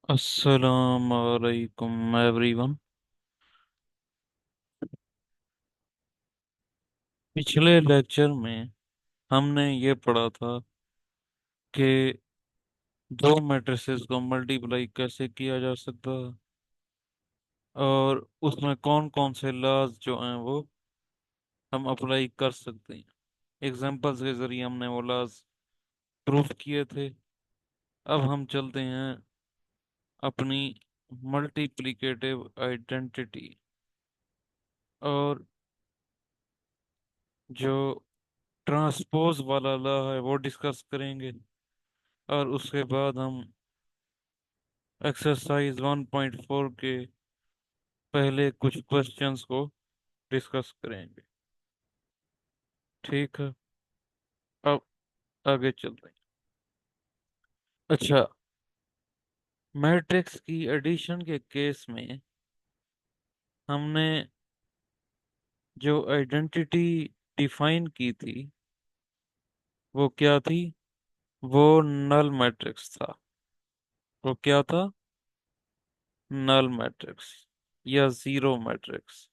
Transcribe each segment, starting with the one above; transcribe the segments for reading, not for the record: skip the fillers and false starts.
अस्सलाम वालेकुम एवरीवन। पिछले लेक्चर में हमने ये पढ़ा था कि दो मैट्रिसेस को मल्टीप्लाई कैसे किया जा सकता है और उसमें कौन कौन से लॉज जो हैं वो हम अप्लाई कर सकते हैं। एग्जांपल्स के जरिए हमने वो लॉज प्रूफ किए थे। अब हम चलते हैं अपनी मल्टीप्लिकेटिव आइडेंटिटी और जो ट्रांसपोज वाला लॉ है वो डिस्कस करेंगे। और उसके बाद हम एक्सरसाइज 1.4 के पहले कुछ क्वेश्चंस को डिस्कस करेंगे। ठीक है, अब आगे चलते हैं। अच्छा, मैट्रिक्स की एडिशन के केस में हमने जो आइडेंटिटी डिफाइन की थी वो क्या थी? वो नल मैट्रिक्स था। वो क्या था? नल मैट्रिक्स या जीरो मैट्रिक्स।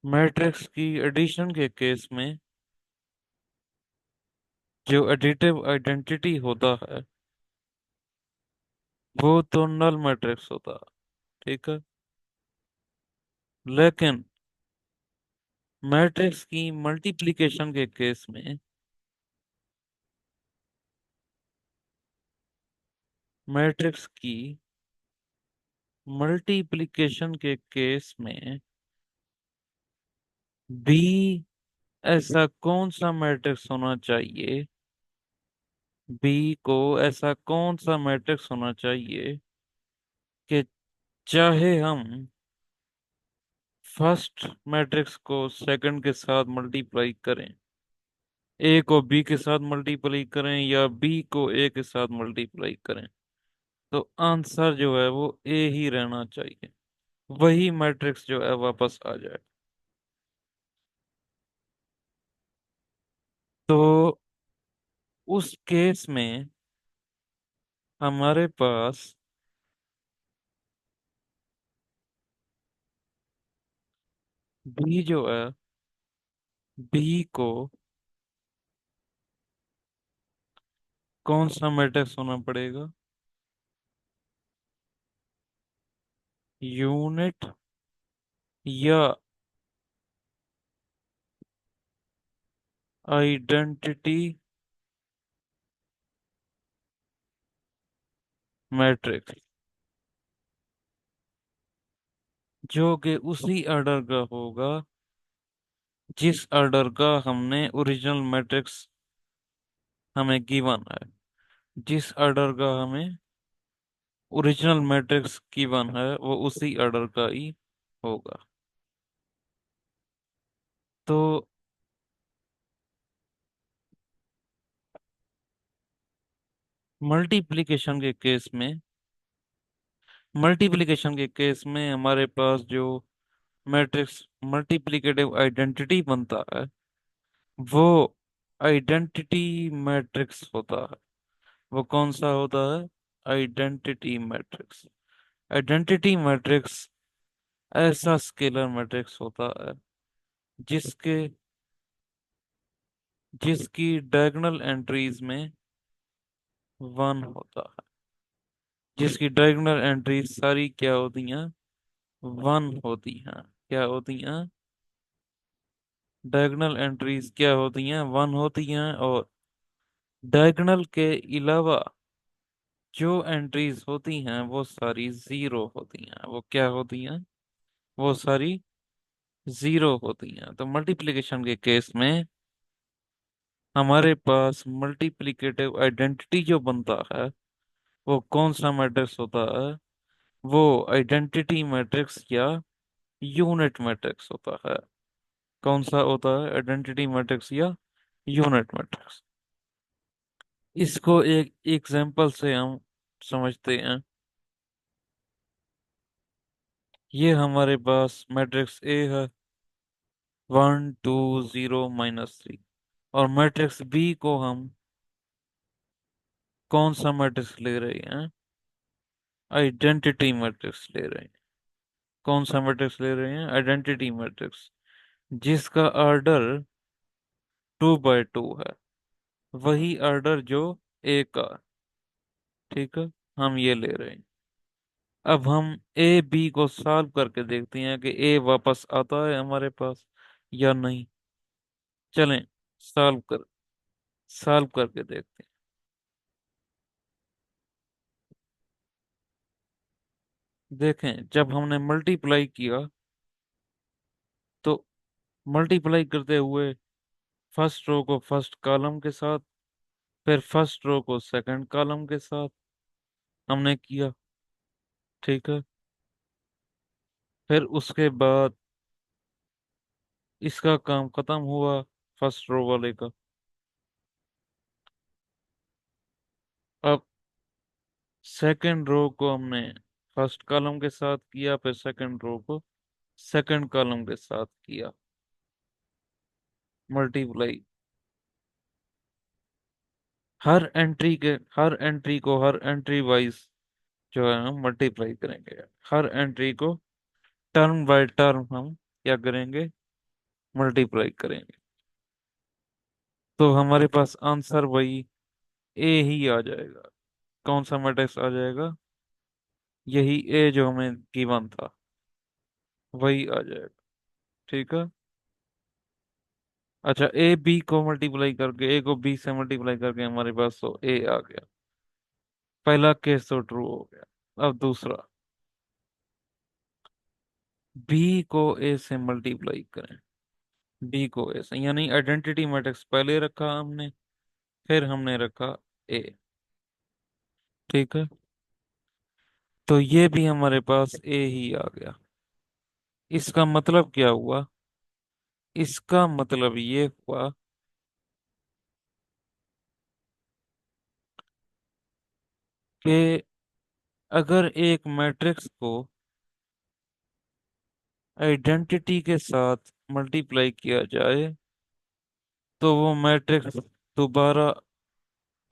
मैट्रिक्स की एडिशन के केस में जो एडिटिव आइडेंटिटी होता है वो तो नल मैट्रिक्स होता है। ठीक है, लेकिन मैट्रिक्स की मल्टीप्लिकेशन के केस में मैट्रिक्स की मल्टीप्लिकेशन के केस में बी ऐसा कौन सा मैट्रिक्स होना चाहिए? बी को ऐसा कौन सा मैट्रिक्स होना चाहिए कि चाहे हम फर्स्ट मैट्रिक्स को सेकंड के साथ मल्टीप्लाई करें, ए को बी के साथ मल्टीप्लाई करें या बी को ए के साथ मल्टीप्लाई करें, तो आंसर जो है वो ए ही रहना चाहिए। वही मैट्रिक्स जो है वापस आ जाए। तो उस केस में हमारे पास बी जो है, बी को कौन सा मैट्रिक्स होना पड़ेगा? यूनिट या आइडेंटिटी मैट्रिक्स, जो कि उसी ऑर्डर का होगा जिस ऑर्डर का हमने ओरिजिनल मैट्रिक्स हमें गिवन है। जिस ऑर्डर का हमें ओरिजिनल मैट्रिक्स गिवन है वो उसी ऑर्डर का ही होगा। तो मल्टीप्लिकेशन के केस में हमारे पास जो मैट्रिक्स मल्टीप्लिकेटिव आइडेंटिटी बनता है वो आइडेंटिटी मैट्रिक्स होता है। वो कौन सा होता है? Identity matrix. आइडेंटिटी मैट्रिक्स ऐसा स्केलर मैट्रिक्स होता है जिसके जिसकी डायगोनल एंट्रीज में वन होता है। जिसकी डायगोनल एंट्रीज सारी क्या होती हैं? वन होती हैं। क्या होती हैं? डायगोनल एंट्रीज क्या होती हैं? वन होती हैं। और डायगोनल के अलावा जो एंट्रीज होती हैं वो सारी जीरो होती हैं। वो क्या होती हैं? वो सारी जीरो होती हैं। तो मल्टीप्लिकेशन के केस में हमारे पास मल्टीप्लिकेटिव आइडेंटिटी जो बनता है वो कौन सा मैट्रिक्स होता है? वो आइडेंटिटी मैट्रिक्स या यूनिट मैट्रिक्स होता है। कौन सा होता है? आइडेंटिटी मैट्रिक्स या यूनिट मैट्रिक्स। इसको एक एग्जांपल से हम समझते हैं। ये हमारे पास मैट्रिक्स ए है, 1 2 0 -3। और मैट्रिक्स बी को हम कौन सा मैट्रिक्स ले रहे हैं? आइडेंटिटी मैट्रिक्स ले रहे हैं। कौन सा मैट्रिक्स ले रहे हैं? आइडेंटिटी मैट्रिक्स, जिसका ऑर्डर 2 बाय 2 है, वही ऑर्डर जो ए का। ठीक है, हम ये ले रहे हैं। अब हम ए बी को सॉल्व करके देखते हैं कि ए वापस आता है हमारे पास या नहीं। चलें, सॉल्व कर सॉल्व करके देखते हैं। देखें, जब हमने मल्टीप्लाई किया तो मल्टीप्लाई करते हुए फर्स्ट रो को फर्स्ट कॉलम के साथ, फिर फर्स्ट रो को सेकंड कॉलम के साथ हमने किया। ठीक है, फिर उसके बाद इसका काम खत्म हुआ फर्स्ट रो वाले का। अब सेकंड रो को हमने फर्स्ट कॉलम के साथ किया, फिर सेकंड रो को सेकंड कॉलम के साथ किया, मल्टीप्लाई। हर एंट्री वाइज जो है हम मल्टीप्लाई करेंगे। हर एंट्री को टर्म बाय टर्म हम क्या करेंगे? मल्टीप्लाई करेंगे। तो हमारे पास आंसर वही ए ही आ जाएगा। कौन सा मैट्रिक्स आ जाएगा? यही ए जो हमें गिवन था, वही आ जाएगा। ठीक है। अच्छा, ए बी को मल्टीप्लाई करके, ए को बी से मल्टीप्लाई करके हमारे पास तो ए आ गया। पहला केस तो ट्रू हो गया। अब दूसरा, बी को ए से मल्टीप्लाई करें। बी को ए से, यानी आइडेंटिटी मैट्रिक्स पहले रखा हमने, फिर हमने रखा ए। ठीक है, तो ये भी हमारे पास ए ही आ गया। इसका मतलब क्या हुआ? इसका मतलब ये हुआ कि अगर एक मैट्रिक्स को आइडेंटिटी के साथ मल्टीप्लाई किया जाए तो वो मैट्रिक्स दोबारा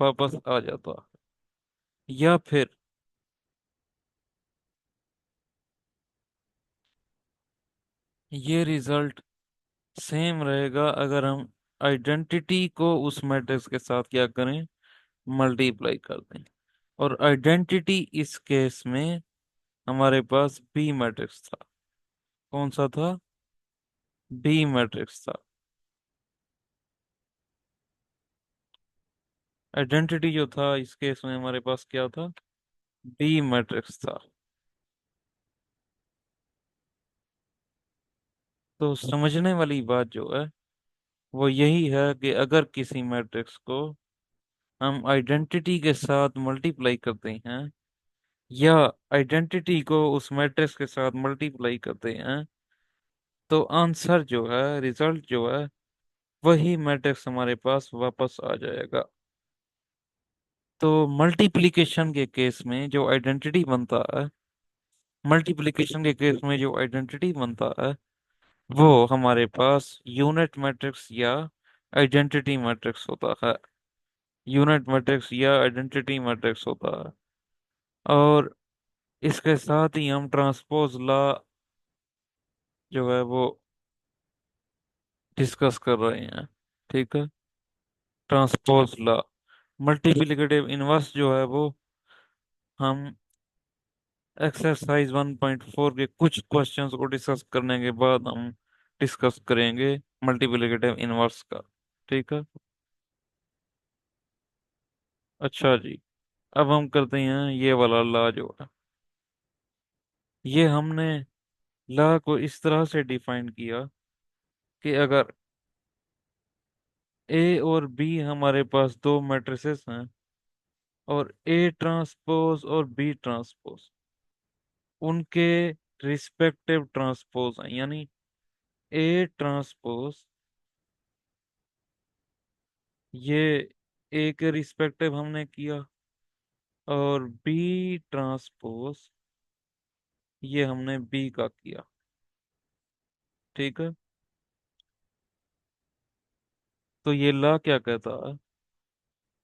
वापस आ जाता, या फिर ये रिजल्ट सेम रहेगा अगर हम आइडेंटिटी को उस मैट्रिक्स के साथ क्या करें? मल्टीप्लाई कर दें। और आइडेंटिटी इस केस में हमारे पास बी मैट्रिक्स था। कौन सा था? बी मैट्रिक्स था। आइडेंटिटी जो था इस केस में हमारे पास क्या था? बी मैट्रिक्स था। तो समझने वाली बात जो है वो यही है कि अगर किसी मैट्रिक्स को हम आइडेंटिटी के साथ मल्टीप्लाई करते हैं, या आइडेंटिटी को उस मैट्रिक्स के साथ मल्टीप्लाई करते हैं, तो आंसर जो है, रिजल्ट जो है, वही मैट्रिक्स हमारे पास वापस आ जाएगा। तो मल्टीप्लिकेशन के केस में जो आइडेंटिटी बनता है, मल्टीप्लिकेशन के केस में जो आइडेंटिटी बनता है, वो हमारे पास यूनिट मैट्रिक्स या आइडेंटिटी मैट्रिक्स होता है। यूनिट मैट्रिक्स या आइडेंटिटी मैट्रिक्स होता है। और इसके साथ ही हम ट्रांसपोज लॉ जो है वो डिस्कस कर रहे हैं। ठीक है, ट्रांसपोज लॉ, मल्टीप्लिकेटिव इनवर्स जो है वो हम एक्सरसाइज 1.4 के कुछ क्वेश्चंस को डिस्कस करने के बाद हम डिस्कस करेंगे मल्टीप्लिकेटिव इनवर्स का। ठीक है। अच्छा जी, अब हम करते हैं ये वाला लॉ जो है। ये हमने लॉ को इस तरह से डिफाइन किया कि अगर ए और बी हमारे पास दो मैट्रिसेस हैं, और ए ट्रांसपोज और बी ट्रांसपोज उनके रिस्पेक्टिव ट्रांसपोज हैं, यानी ए ट्रांसपोज ये ए के रिस्पेक्टिव हमने किया, और बी ट्रांसपोज ये हमने बी का किया। ठीक है, तो ये ला क्या कहता है?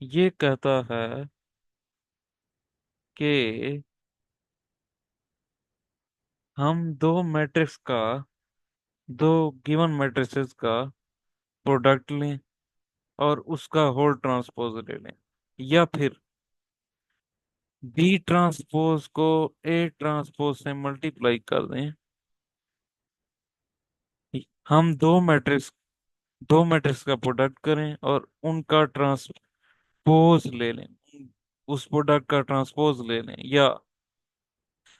ये कहता है कि हम दो मैट्रिक्स का, दो गिवन मैट्रिसेस का प्रोडक्ट लें और उसका होल ट्रांसपोज ले लें, या फिर बी ट्रांसपोज को ए ट्रांसपोज से मल्टीप्लाई कर दें। हम दो मैट्रिक्स का प्रोडक्ट करें और उनका ट्रांसपोज ले लें, उस प्रोडक्ट का ट्रांसपोज ले लें, या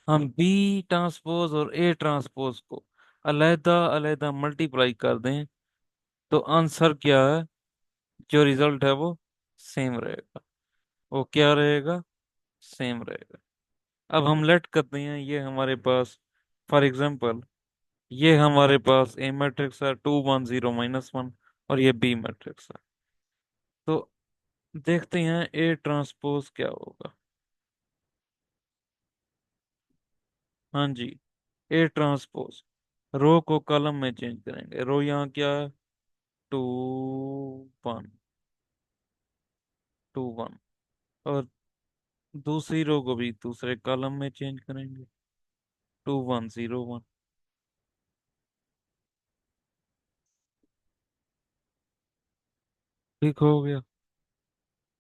हम बी ट्रांसपोज और ए ट्रांसपोज को अलैदा अलैदा मल्टीप्लाई कर दें। तो आंसर क्या है? जो रिजल्ट है वो सेम रहेगा। वो क्या रहेगा? सेम रहेगा। अब हम लेट करते हैं, ये हमारे पास, फॉर एग्जांपल, ये हमारे पास ए मैट्रिक्स है 2 1 0 -1, और ये बी मैट्रिक्स है। तो देखते हैं ए ट्रांसपोज क्या होगा। हाँ जी, ए ट्रांसपोज, रो को कॉलम में चेंज करेंगे। रो यहाँ क्या है? 2 1 2 1, और दूसरी रो को भी दूसरे कॉलम में चेंज करेंगे। 2 1 0 1। ठीक हो गया।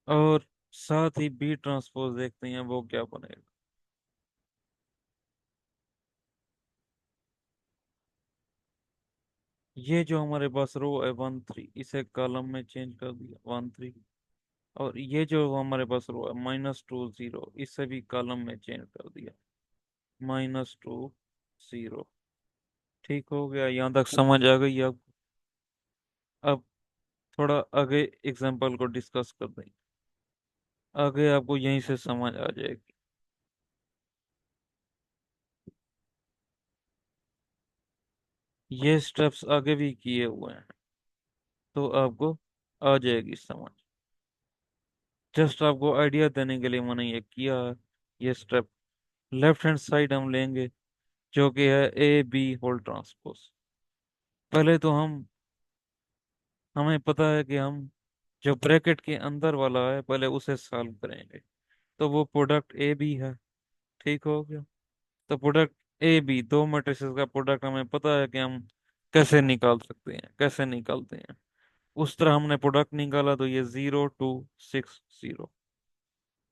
और साथ ही बी ट्रांसपोज देखते हैं वो क्या बनेगा। ये जो हमारे पास रो है 1 3, इसे कॉलम में चेंज कर दिया 1 3। और ये जो हमारे पास रो है -2 0, इसे भी कॉलम में चेंज कर दिया -2 0। ठीक हो गया, यहाँ तक समझ आ गई अब? अब थोड़ा आगे एग्जाम्पल को डिस्कस कर दें, आगे आपको यहीं से समझ आ जाएगी। ये स्टेप्स आगे भी किए हुए हैं, तो आपको आ जाएगी समझ। जस्ट आपको आइडिया देने के लिए मैंने ये किया है। ये स्टेप, लेफ्ट हैंड साइड हम लेंगे, जो कि है ए बी होल ट्रांसपोज। पहले तो हमें पता है कि हम जो ब्रैकेट के अंदर वाला है पहले उसे सॉल्व करेंगे। तो वो प्रोडक्ट ए बी है। ठीक हो गया। तो प्रोडक्ट ए बी, दो मैट्रिसेस का प्रोडक्ट हमें पता है कि हम कैसे निकाल सकते हैं, कैसे निकालते हैं। उस तरह हमने प्रोडक्ट निकाला, तो ये 0 2 6 0,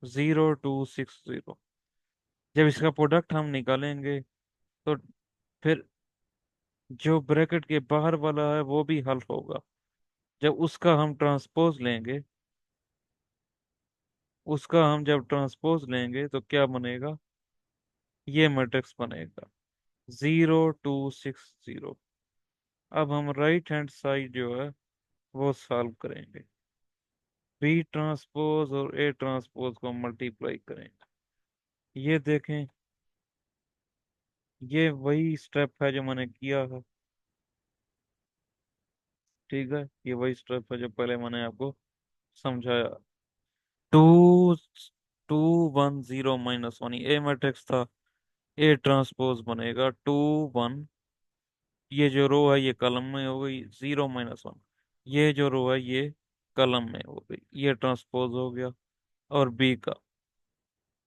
0 2 6 0। जब इसका प्रोडक्ट हम निकालेंगे तो फिर जो ब्रैकेट के बाहर वाला है वो भी हल होगा। जब उसका हम ट्रांसपोज लेंगे, उसका हम जब ट्रांसपोज लेंगे तो क्या बनेगा? ये मैट्रिक्स बनेगा 0 2 6 0। अब हम राइट हैंड साइड जो है वो सॉल्व करेंगे। बी ट्रांसपोज और ए ट्रांसपोज को मल्टीप्लाई करेंगे। ये देखें, ये वही स्टेप है जो मैंने किया है। ठीक है, ये वही स्टेप है जो पहले मैंने आपको समझाया। 2 2 1 0 -1, ए मैट्रिक्स था। ए ट्रांसपोज बनेगा 2 1, ये जो रो है ये कॉलम में हो गई, 0 -1, ये जो रो है ये कॉलम में हो गई, ये ट्रांसपोज हो गया। और बी का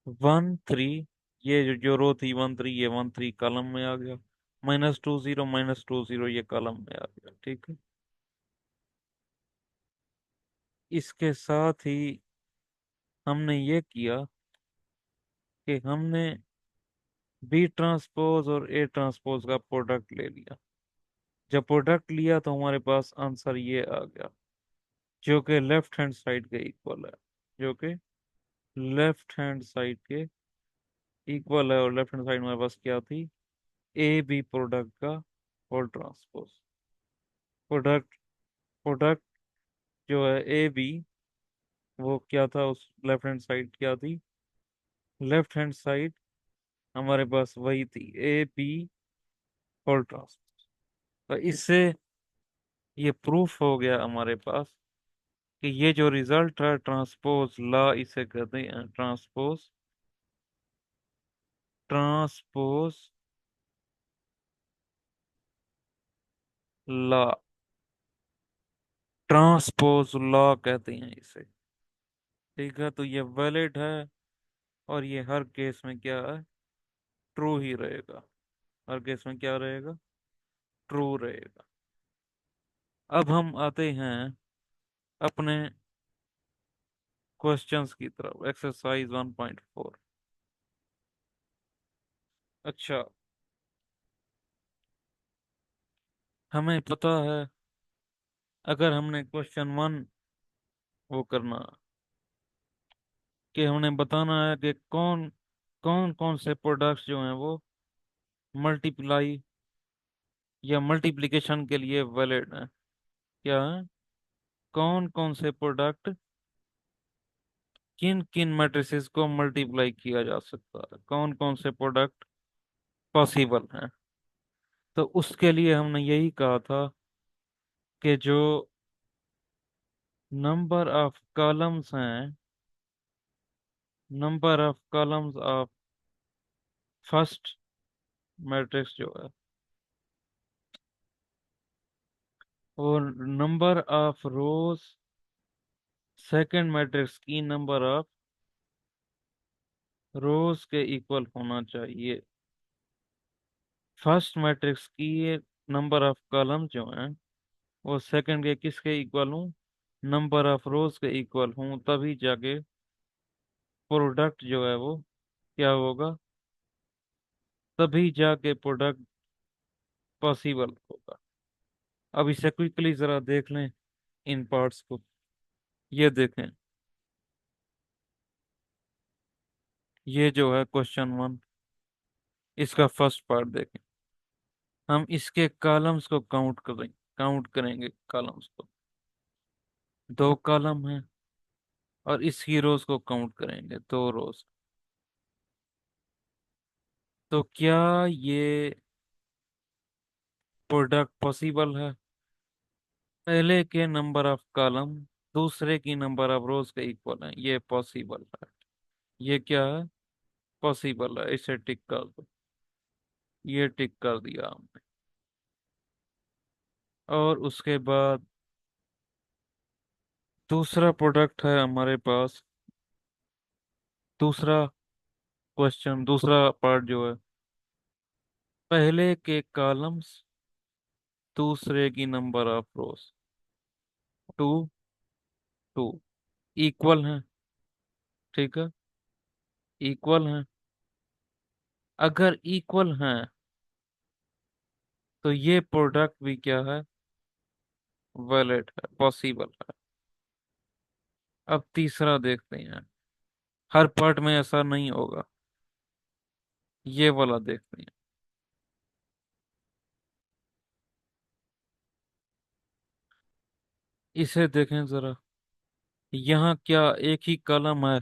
1 3, ये जो रो थी 1 3, ये 1 3 कॉलम में आ गया। -2 0 -2 0, ये कॉलम में आ गया। ठीक है। इसके साथ ही हमने ये किया कि हमने बी ट्रांसपोज और ए ट्रांसपोज का प्रोडक्ट ले लिया। जब प्रोडक्ट लिया तो हमारे पास आंसर ये आ गया, जो कि लेफ्ट हैंड साइड के इक्वल है, जो कि लेफ्ट हैंड साइड के इक्वल है। और लेफ्ट हैंड साइड हमारे पास क्या थी? ए बी प्रोडक्ट का होल ट्रांसपोज। प्रोडक्ट प्रोडक्ट जो है ए बी, वो क्या था? उस लेफ्ट हैंड साइड क्या थी? लेफ्ट हैंड साइड हमारे पास वही थी, ए बी होल ट्रांसपोज। तो इससे ये प्रूफ हो गया हमारे पास कि ये जो रिजल्ट है ट्रांसपोज ला, इसे कहते हैं ट्रांसपोज ला। ट्रांसपोज लॉ कहते हैं इसे। ठीक है, तो ये वैलिड है, और ये हर केस में क्या है, ट्रू ही रहेगा। हर केस में क्या रहेगा, ट्रू रहेगा। अब हम आते हैं अपने क्वेश्चंस की तरफ, एक्सरसाइज 1.4। अच्छा, हमें पता है, अगर हमने क्वेश्चन वन वो करना, कि हमने बताना है कि कौन कौन कौन से प्रोडक्ट्स जो हैं वो मल्टीप्लाई या मल्टीप्लिकेशन के लिए वैलिड हैं। क्या है, कौन कौन से प्रोडक्ट किन किन मैट्रिसेस को मल्टीप्लाई किया जा सकता है, कौन कौन से प्रोडक्ट पॉसिबल हैं। तो उसके लिए हमने यही कहा था कि जो नंबर ऑफ कॉलम्स हैं, number of columns of first matrix जो है, और number of rose second matrix की नंबर ऑफ रोज के इक्वल होना चाहिए। फर्स्ट मैट्रिक्स की नंबर ऑफ कॉलम जो हैं वो सेकंड के किसके इक्वल हूँ, नंबर ऑफ रोज के इक्वल हूँ, तभी जाके प्रोडक्ट जो है वो क्या होगा, तभी जाके प्रोडक्ट पॉसिबल होगा। अब इसे क्विकली जरा देख लें, इन पार्ट्स को। ये देखें, ये जो है क्वेश्चन वन, इसका फर्स्ट पार्ट देखें। हम इसके कॉलम्स को काउंट करेंगे कॉलम्स को। दो कॉलम है, और इसकी रोज को काउंट करेंगे, दो रोज। तो क्या ये प्रोडक्ट पॉसिबल है, पहले के नंबर ऑफ कॉलम दूसरे की नंबर ऑफ रोज के इक्वल है, ये पॉसिबल है। ये क्या है, पॉसिबल है, इसे टिक कर दो। ये टिक कर दिया हमने। और उसके बाद दूसरा प्रोडक्ट है हमारे पास, दूसरा क्वेश्चन, दूसरा पार्ट जो है, पहले के कॉलम्स दूसरे की number of rows, two two, equal है। ठीक है, इक्वल है। अगर इक्वल हैं तो ये प्रोडक्ट भी क्या है, वैलिड है, पॉसिबल है। अब तीसरा देखते हैं, हर पार्ट में ऐसा नहीं होगा, ये वाला देखते हैं। इसे देखें जरा, यहाँ क्या एक ही कॉलम है,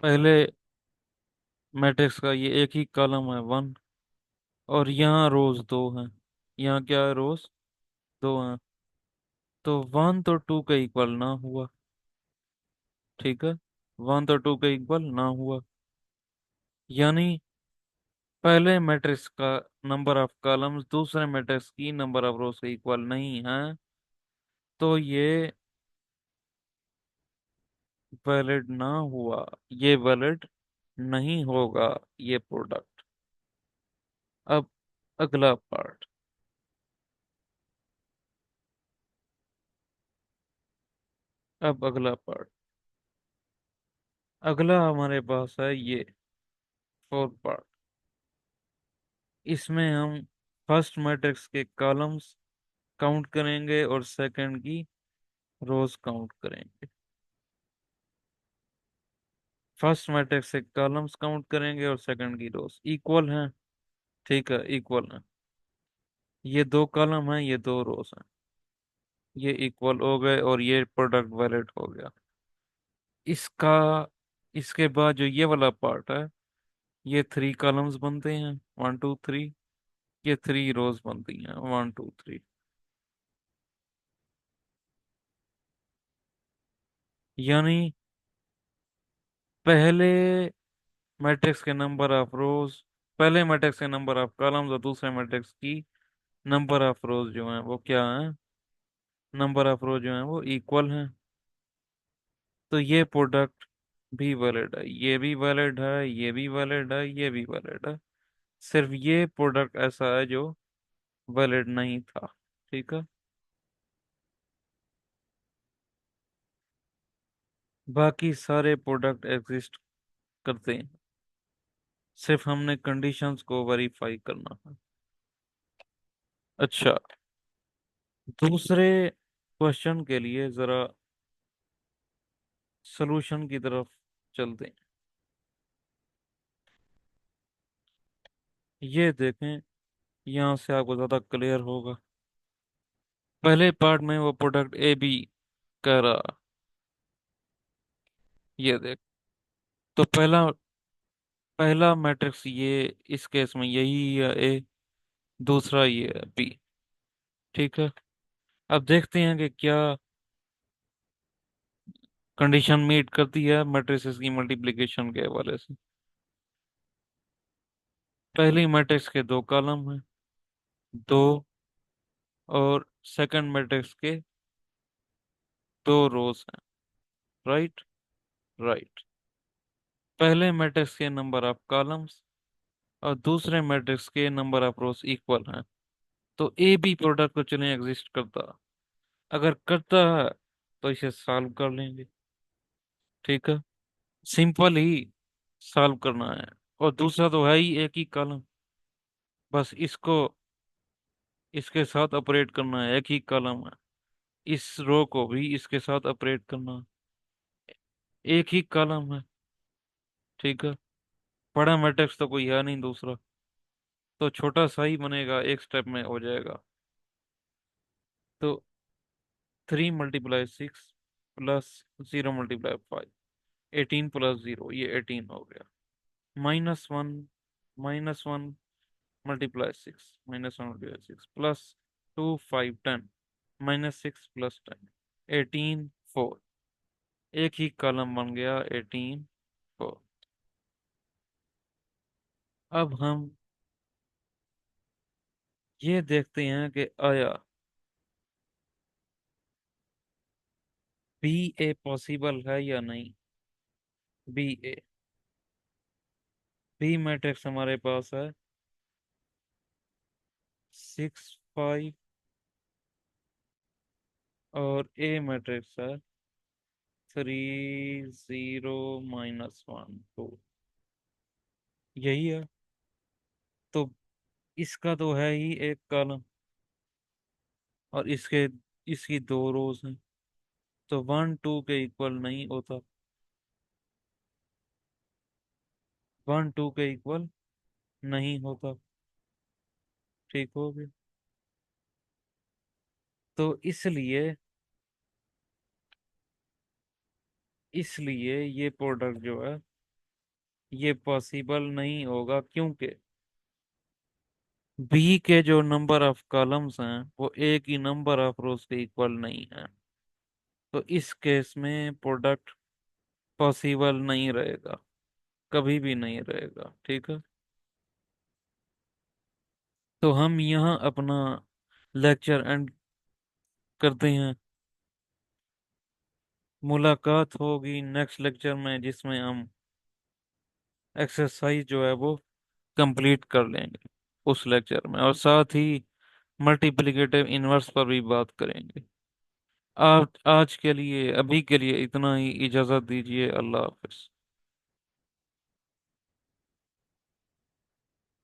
पहले मैट्रिक्स का ये एक ही कॉलम है, वन, और यहाँ रोज दो हैं। यहाँ क्या है, रोज दो हैं। तो वन तो टू के इक्वल ना हुआ। ठीक है, वन तो टू के इक्वल ना हुआ, यानी पहले मैट्रिक्स का नंबर ऑफ कॉलम्स दूसरे मैट्रिक्स की नंबर ऑफ रोज के इक्वल नहीं है, तो ये वैलिड ना हुआ, ये वैलिड नहीं होगा, ये प्रोडक्ट। अब अगला पार्ट, अब अगला पार्ट, अगला हमारे पास है ये फोर्थ पार्ट। इसमें हम फर्स्ट मैट्रिक्स के कॉलम्स काउंट करेंगे और सेकंड की रोज काउंट करेंगे। फर्स्ट मैट्रिक्स से कॉलम्स काउंट करेंगे और सेकंड की रोज इक्वल हैं। ठीक है, इक्वल हैं, ये दो कॉलम हैं, ये दो रोज हैं, ये इक्वल हो गए, और ये प्रोडक्ट वैलिड हो गया। इसका इसके बाद जो ये वाला पार्ट है, ये थ्री कॉलम्स बनते हैं, वन टू थ्री, ये थ्री रोज बनती हैं, वन टू थ्री। यानी पहले मैट्रिक्स के नंबर ऑफ रोज, पहले मैट्रिक्स के नंबर ऑफ कॉलम्स और दूसरे मैट्रिक्स की नंबर ऑफ रोज जो हैं वो क्या हैं, नंबर ऑफ रो जो है वो इक्वल हैं, तो ये प्रोडक्ट भी वैलिड है, ये भी वैलिड है, ये भी वैलिड है, ये भी वैलिड है। सिर्फ ये प्रोडक्ट ऐसा है जो वैलिड नहीं था। ठीक है। बाकी सारे प्रोडक्ट एग्जिस्ट करते हैं, सिर्फ हमने कंडीशंस को वेरीफाई करना है। अच्छा, दूसरे क्वेश्चन के लिए जरा सॉल्यूशन की तरफ चलते हैं। ये देखें, यहाँ से आपको ज्यादा क्लियर होगा। पहले पार्ट में वो प्रोडक्ट ए बी कह रहा, ये देख। तो पहला पहला मैट्रिक्स ये, इस केस में यही है ए, दूसरा ये है बी। ठीक है। अब देखते हैं कि क्या कंडीशन मीट करती है मैट्रिसेस की मल्टीप्लिकेशन के हवाले से। पहली मैट्रिक्स के दो कॉलम हैं, दो, और सेकंड मैट्रिक्स के दो रोज हैं। राइट। राइट। पहले मैट्रिक्स के नंबर ऑफ कॉलम्स और दूसरे मैट्रिक्स के नंबर ऑफ रोज इक्वल हैं। तो ए बी प्रोडक्ट तो चलें एग्जिस्ट करता, अगर करता है तो इसे सॉल्व कर लेंगे। ठीक है। सिंपल ही सॉल्व करना है। और दूसरा तो है ही एक ही कॉलम, बस इसको इसके साथ ऑपरेट करना है, एक ही कॉलम है। इस रो को भी इसके साथ ऑपरेट करना है, एक ही कॉलम है। ठीक है। बड़ा मैट्रिक्स तो कोई है नहीं दूसरा, तो छोटा सा ही बनेगा, एक स्टेप में हो जाएगा। तो 3 × 6 प्लस 0 × 5, 18 प्लस 0, ये 18 हो गया। -1, -1 × 6, -1 × 6 प्लस 2 5 10, -6 + 10, 18 4। एक ही कॉलम बन गया, 18 4। अब हम ये देखते हैं कि आया बी ए पॉसिबल है या नहीं। बी ए, बी मैट्रिक्स हमारे पास है 6 5, और ए मैट्रिक्स है 3 0 -1 2। यही है। तो इसका तो है ही एक कॉलम, और इसकी दो रोज हैं, तो 1 2 के इक्वल नहीं होता, 1 2 के इक्वल नहीं होता। ठीक हो गया। तो इसलिए ये प्रोडक्ट जो है ये पॉसिबल नहीं होगा, क्योंकि बी के जो नंबर ऑफ कॉलम्स हैं वो एक ही नंबर ऑफ रोज के इक्वल नहीं है। तो इस केस में प्रोडक्ट पॉसिबल नहीं रहेगा, कभी भी नहीं रहेगा। ठीक है। तो हम यहाँ अपना लेक्चर एंड करते हैं। मुलाकात होगी नेक्स्ट लेक्चर में, जिसमें हम एक्सरसाइज जो है वो कंप्लीट कर लेंगे उस लेक्चर में, और साथ ही मल्टीप्लिकेटिव इनवर्स पर भी बात करेंगे। आप आज के लिए, अभी के लिए इतना ही, इजाज़त दीजिए। अल्लाह हाफिज।